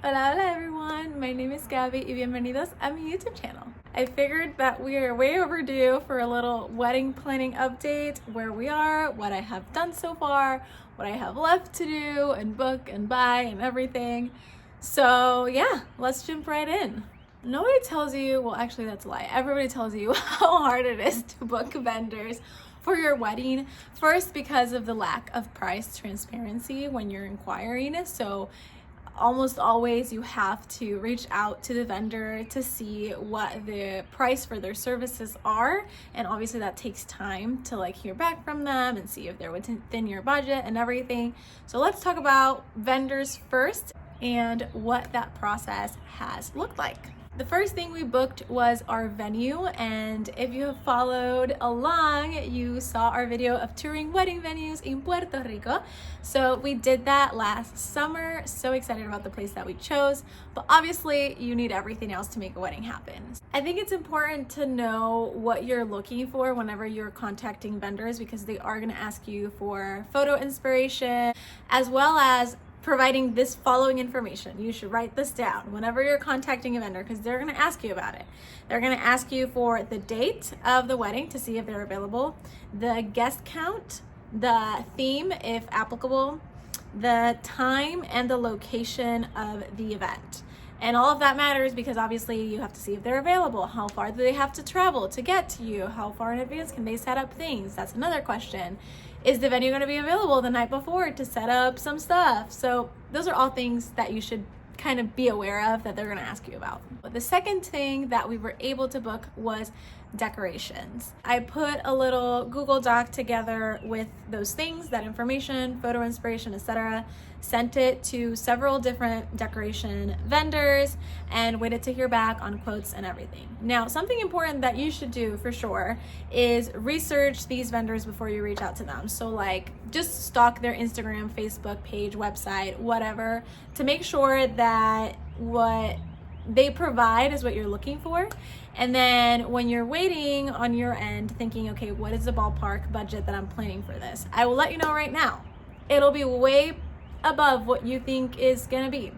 Hola, hola everyone, my name is Gabby y bienvenidos a mi YouTube channel. I figured that we are way overdue for a little wedding planning update, where we are, what I have done so far, what I have left to do and book and buy and everything. So yeah, let's jump right in. Nobody tells you, well actually that's a lie, everybody tells you how hard it is to book vendors for your wedding. First, because of the lack of price transparency when you're inquiring. So almost always you have to reach out to the vendor to see what the price for their services are, and obviously that takes time to hear back from them and see if they're within your budget and everything. So let's talk about vendors first and what that process has looked like. The first thing we booked was our venue, and if you have followed along, you saw our video of touring wedding venues in Puerto Rico. So we did that last summer. So excited about the place that we chose, but obviously you need everything else to make a wedding happen. I think it's important to know what you're looking for whenever you're contacting vendors, because they are going to ask you for photo inspiration as well as providing this following information. You should write this down whenever you're contacting a vendor, because they're going to ask you about it. They're going to ask you for the date of the wedding to see if they're available, the guest count, the theme if applicable, the time and the location of the event. And all of that matters because obviously you have to see if they're available. How far do they have to travel to get to you? How far in advance can they set up things? That's another question. Is the venue going to be available the night before to set up some stuff? So those are all things that you should kind of be aware of that they're going to ask you about. But the second thing that we were able to book was decorations. I put a little Google Doc together with those things, that information, photo inspiration, etc. Sent it to several different decoration vendors and waited to hear back on quotes and everything. Now, something important that you should do for sure is research these vendors before you reach out to them. So just stalk their Instagram, Facebook page, website, whatever, to make sure that what they provide is what you're looking for. And then when you're waiting on your end, thinking, okay, what is the ballpark budget that I'm planning for this? I will let you know right now, it'll be way above what you think is gonna be,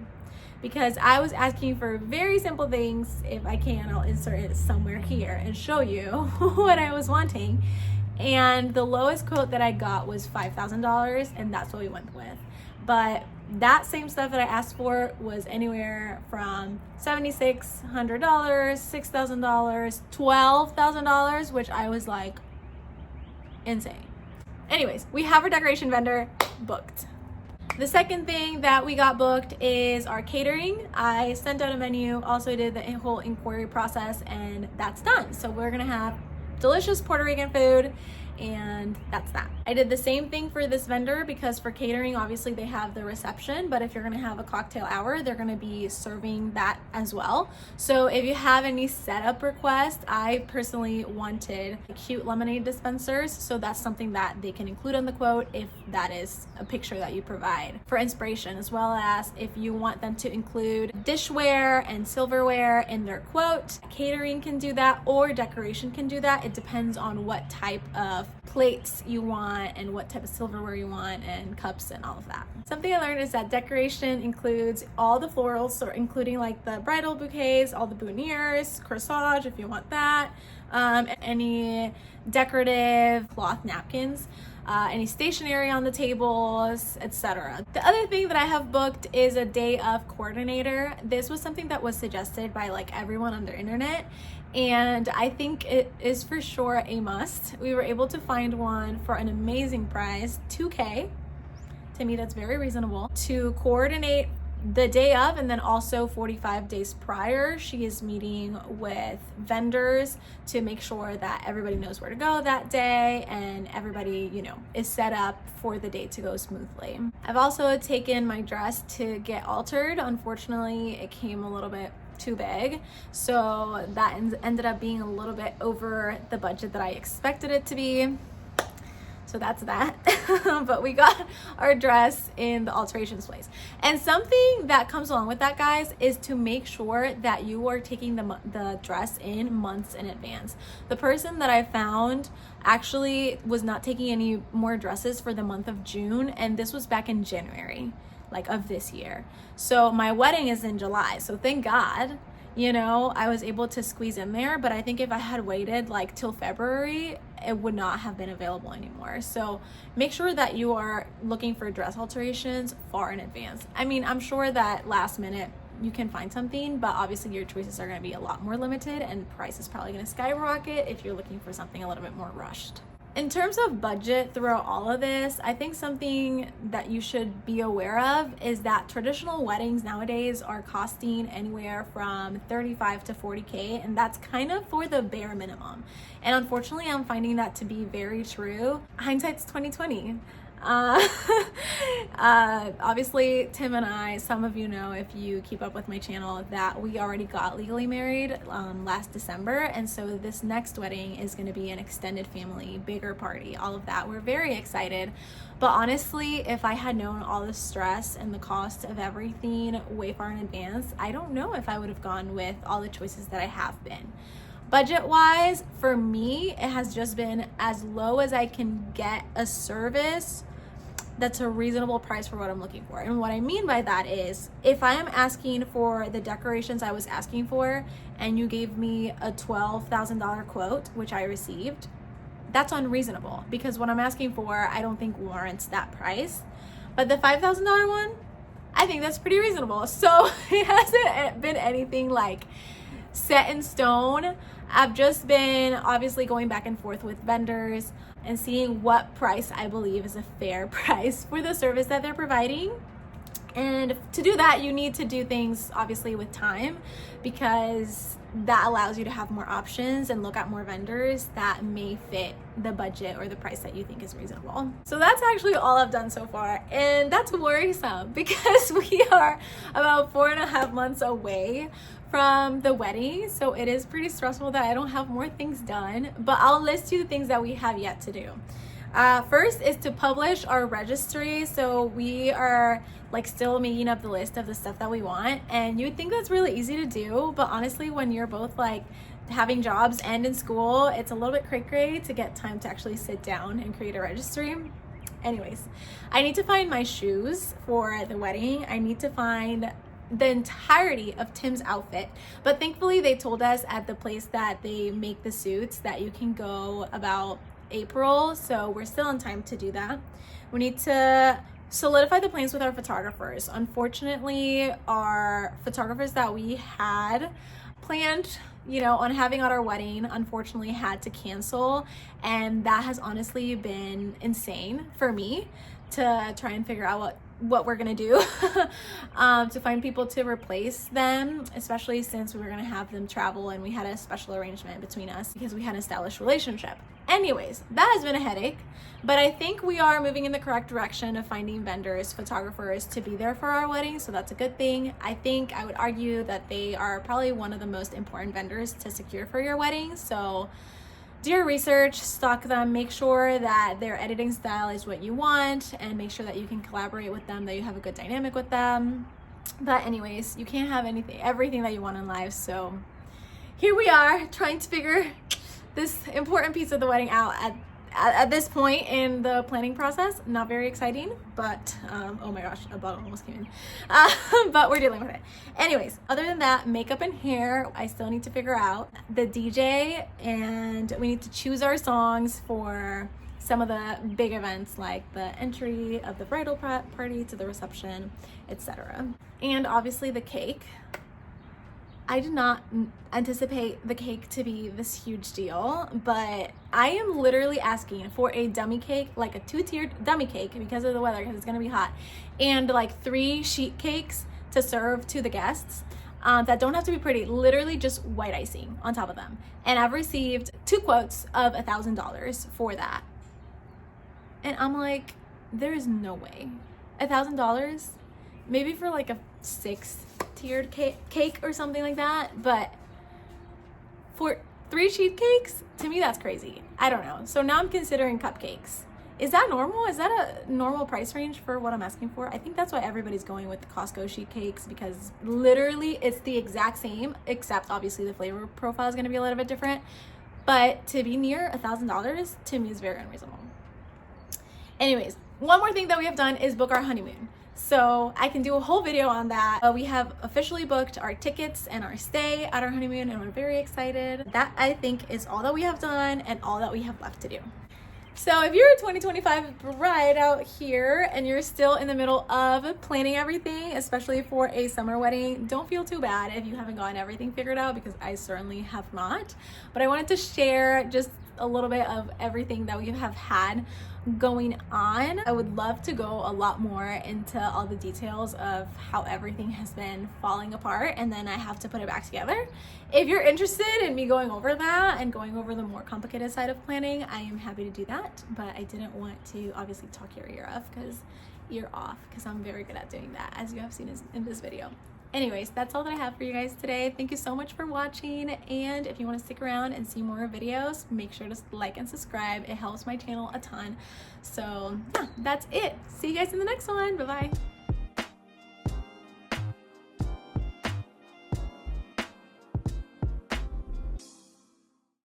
because I was asking for very simple things. If I can, I'll insert it somewhere here and show you what I was wanting. And the lowest quote that I got was $5,000, and that's what we went with. But that same stuff that I asked for was anywhere from $7,600, $6,000, $12,000, which I was like, insane. Anyways, we have our decoration vendor booked. The second thing that we got booked is our catering. I sent out a menu, also did the whole inquiry process, and that's done. So we're gonna have delicious Puerto Rican food, and that's that. I did the same thing for this vendor because for catering, obviously they have the reception, but if you're gonna have a cocktail hour, they're gonna be serving that as well. So if you have any setup requests, I personally wanted cute lemonade dispensers, so that's something that they can include on the quote if that is a picture that you provide for inspiration, as well as if you want them to include dishware and silverware in their quote. Catering can do that, or decoration can do that. It depends on what type of plates you want and what type of silverware you want and cups and all of that. Something I learned is that decoration includes all the florals, so including the bridal bouquets, all the boutonnieres, corsage if you want that, any decorative cloth napkins, any stationery on the tables, etc. The other thing that I have booked is a day of coordinator. This was something that was suggested by everyone on the internet, and I think it is for sure a must. We were able to find one for an amazing price, $2K. To me, that's very reasonable, to coordinate the day of, and then also 45 days prior, she is meeting with vendors to make sure that everybody knows where to go that day and everybody, is set up for the day to go smoothly. I've also taken my dress to get altered. Unfortunately, it came a little bit too big, so that ended up being a little bit over the budget that I expected it to be. So that's that. But we got our dress in the alterations place. And something that comes along with that, guys, is to make sure that you are taking the dress in months in advance. The person that I found actually was not taking any more dresses for the month of June, and this was back in January. like of this year. So my wedding is in July. So thank God, you know, I was able to squeeze in there. But I think if I had waited like till February, it would not have been available anymore. So make sure that you are looking for dress alterations far in advance. I mean, I'm sure that last minute you can find something, but obviously your choices are going to be a lot more limited and price is probably going to skyrocket if you're looking for something a little bit more rushed. In terms of budget throughout all of this, I think something that you should be aware of is that traditional weddings nowadays are costing anywhere from 35 to 40K, and that's kind of for the bare minimum. And unfortunately, I'm finding that to be very true. Hindsight's 2020. Obviously Tim and I, some of you know if you keep up with my channel, that we already got legally married last December, and so this next wedding is going to be an extended family, bigger party, all of that. We're very excited, but honestly, if I had known all the stress and the cost of everything way far in advance, I don't know if I would have gone with all the choices that I have been. Budget wise, for me, it has just been as low as I can get a service that's a reasonable price for what I'm looking for. And what I mean by that is, if I am asking for the decorations I was asking for and you gave me a $12,000 quote, which I received, that's unreasonable because what I'm asking for I don't think warrants that price. But the $5,000 one, I think that's pretty reasonable. So it hasn't been anything like set in stone. I've just been obviously going back and forth with vendors and seeing what price I believe is a fair price for the service that they're providing. And to do that, you need to do things obviously with time, because that allows you to have more options and look at more vendors that may fit the budget or the price that you think is reasonable. So that's actually all I've done so far, and that's worrisome because we are about 4.5 months away from the wedding, so it is pretty stressful that I don't have more things done, but I'll list you the things that we have yet to do. First is to publish our registry. So we are like still making up the list of the stuff that we want, and you'd think that's really easy to do, but honestly when you're both like having jobs and in school, it's a little bit cray-cray to get time to actually sit down and create a registry. Anyways, I need to find my shoes for the wedding. I need to find the entirety of Tim's outfit, but thankfully they told us at the place that they make the suits that you can go about April, so we're still in time to do that. We need to solidify the plans with our photographers. Unfortunately, our photographers that we had planned, you know, on having at our wedding, unfortunately had to cancel, and that has honestly been insane for me to try and figure out what we're gonna do to find people to replace them, especially since we were gonna have them travel and we had a special arrangement between us because we had an established relationship. Anyways, that has been a headache, but I think we are moving in the correct direction of finding vendors, photographers to be there for our wedding, so that's a good thing. I would argue that they are probably one of the most important vendors to secure for your wedding, so do your research, stalk them, make sure that their editing style is what you want, and make sure that you can collaborate with them, that you have a good dynamic with them. But anyways, you can't have everything that you want in life, so here we are trying to figure this important piece of the wedding out at this point in the planning process. Not very exciting, but oh my gosh, a bottle almost came in. But we're dealing with it. Anyways, other than that, makeup and hair, I still need to figure out the DJ, and we need to choose our songs for some of the big events like the entry of the bridal party to the reception, etc. And obviously the cake. I did not anticipate the cake to be this huge deal, but I am literally asking for a dummy cake, like a 2-tiered dummy cake because of the weather, because it's gonna be hot, and like 3 sheet cakes to serve to the guests that don't have to be pretty, literally just white icing on top of them. And I've received 2 quotes of $1,000 for that. And I'm like, there is no way. $1,000? Maybe for like a 6-tiered cake or something like that, but for 3 sheet cakes, to me that's crazy. I don't know. So now I'm considering cupcakes. Is that normal? Is that a normal price range for what I'm asking for? I think that's why everybody's going with the Costco sheet cakes, because literally it's the exact same, except obviously the flavor profile is going to be a little bit different. But to be near $1,000 to me is very unreasonable. Anyways, one more thing that we have done is book our honeymoon. So I can do a whole video on that. We have officially booked our tickets and our stay at our honeymoon, and we're very excited. That, I think, is all that we have done and all that we have left to do. So if you're a 2025 bride out here and you're still in the middle of planning everything, especially for a summer wedding, don't feel too bad if you haven't gotten everything figured out, because I certainly have not. But I wanted to share just a little bit of everything that we have had going on. I would love to go a lot more into all the details of how everything has been falling apart, and then I have to put it back together. If you're interested in me going over that and going over the more complicated side of planning, I am happy to do that, but I didn't want to obviously talk your ear off because I'm very good at doing that, as you have seen in this video. Anyways, that's all that I have for you guys today. Thank you so much for watching, and if you want to stick around and see more videos, make sure to like and subscribe. It helps my channel a ton. So yeah, that's it. See you guys in the next one. Bye bye.